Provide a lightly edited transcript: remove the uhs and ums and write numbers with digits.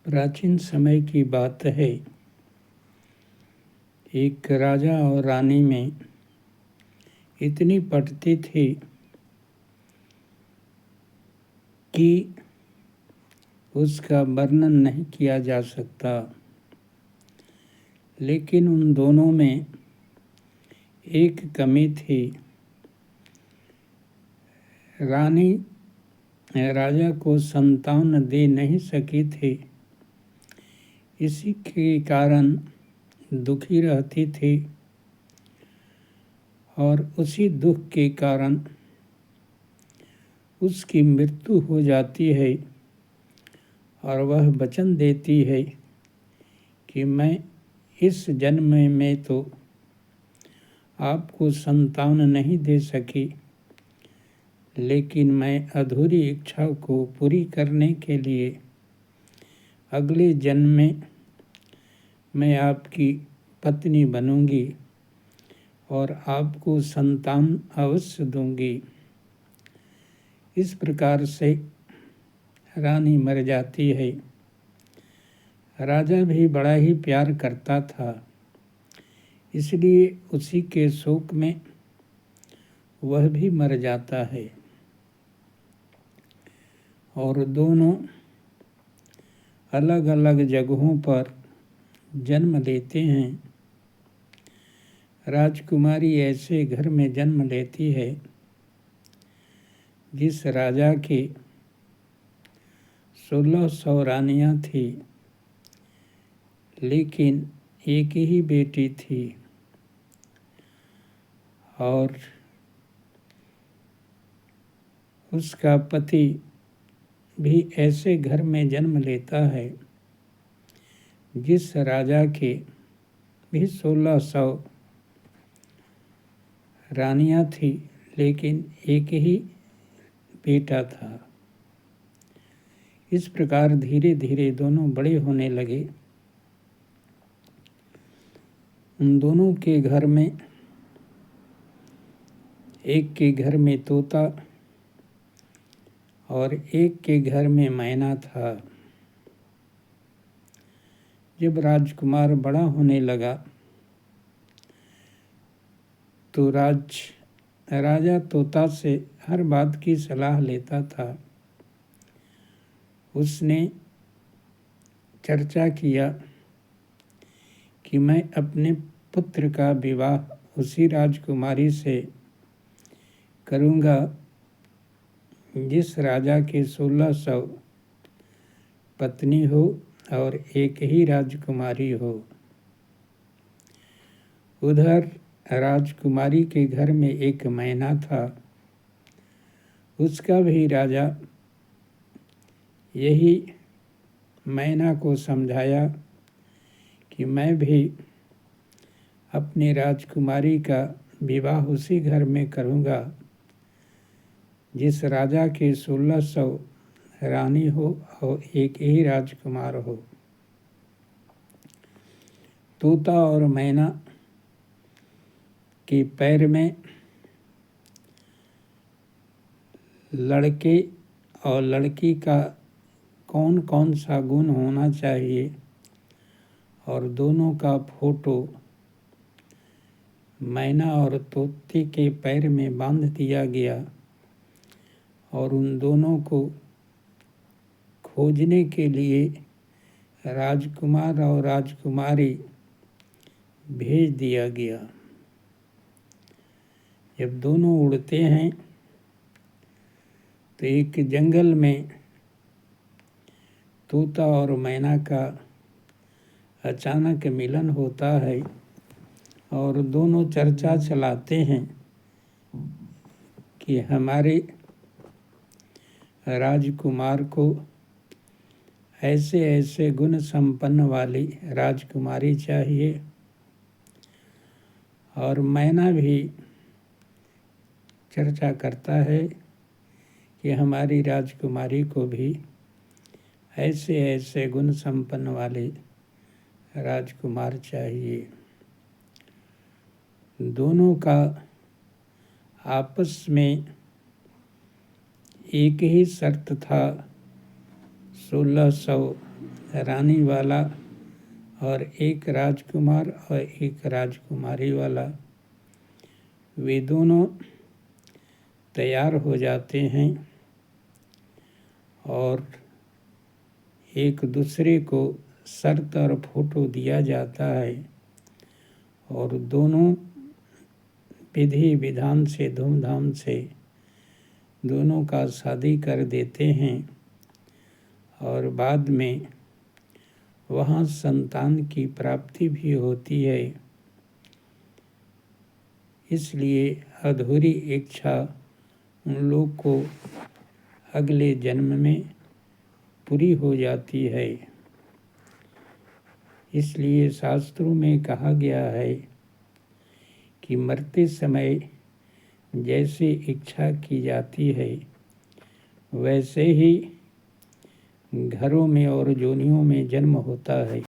प्राचीन समय की बात है। एक राजा और रानी में इतनी पटती थी कि उसका वर्णन नहीं किया जा सकता। लेकिन उन दोनों में एक कमी थी। रानी राजा को संतान दे नहीं सकी थी। इसी के कारण दुखी रहती थी और उसी दुख के कारण उसकी मृत्यु हो जाती है और वह वचन देती है कि मैं इस जन्म में तो आपको संतान नहीं दे सकी, लेकिन मैं अधूरी इच्छा को पूरी करने के लिए अगले जन्म में मैं आपकी पत्नी बनूंगी और आपको संतान अवश्य दूंगी। इस प्रकार से रानी मर जाती है। राजा भी बड़ा ही प्यार करता था, इसलिए उसी के शोक में वह भी मर जाता है और दोनों अलग अलग जगहों पर जन्म लेते हैं। राजकुमारी ऐसे घर में जन्म लेती है जिस राजा की 1600 रानियां थी, लेकिन एक ही बेटी थी और उसका पति भी ऐसे घर में जन्म लेता है जिस राजा के भी 1600 रानियां थी, लेकिन एक ही बेटा था। इस प्रकार धीरे धीरे दोनों बड़े होने लगे। उन दोनों के घर में, एक के घर में तोता और एक के घर में मैना था। जब राजकुमार बड़ा होने लगा तो राजा तोता से हर बात की सलाह लेता था। उसने चर्चा किया कि मैं अपने पुत्र का विवाह उसी राजकुमारी से करूँगा जिस राजा के 1600 पत्नी हो और एक ही राजकुमारी हो। उधर राजकुमारी के घर में एक मैना था। उसका भी राजा यही मैना को समझाया कि मैं भी अपनी राजकुमारी का विवाह उसी घर में करूँगा जिस राजा के 1600 रानी हो और एक ही राजकुमार हो। तोता और मैना के पैर में लड़के और लड़की का कौन कौन सा गुण होना चाहिए और दोनों का फोटो मैना और तोते के पैर में बांध दिया गया और उन दोनों को खोजने के लिए राजकुमार और राजकुमारी भेज दिया गया। जब दोनों उड़ते हैं तो एक जंगल में तोता और मैना का अचानक मिलन होता है और दोनों चर्चा चलाते हैं कि हमारे राजकुमार को ऐसे ऐसे गुण संपन्न वाली राजकुमारी चाहिए और मैना भी चर्चा करता है कि हमारी राजकुमारी को भी ऐसे ऐसे गुण संपन्न वाले राजकुमार चाहिए। दोनों का आपस में एक ही शर्त था, 1600 रानी वाला और एक राजकुमार और एक राजकुमारी वाला, वे दोनों तैयार हो जाते हैं और एक दूसरे को शर्त और फोटो दिया जाता है और दोनों विधि विधान से धूमधाम से दोनों का शादी कर देते हैं और बाद में वहाँ संतान की प्राप्ति भी होती है। इसलिए अधूरी इच्छा उन लोग को अगले जन्म में पूरी हो जाती है। इसलिए शास्त्रों में कहा गया है कि मरते समय जैसे इच्छा की जाती है वैसे ही घरों में और जोनियों में जन्म होता है।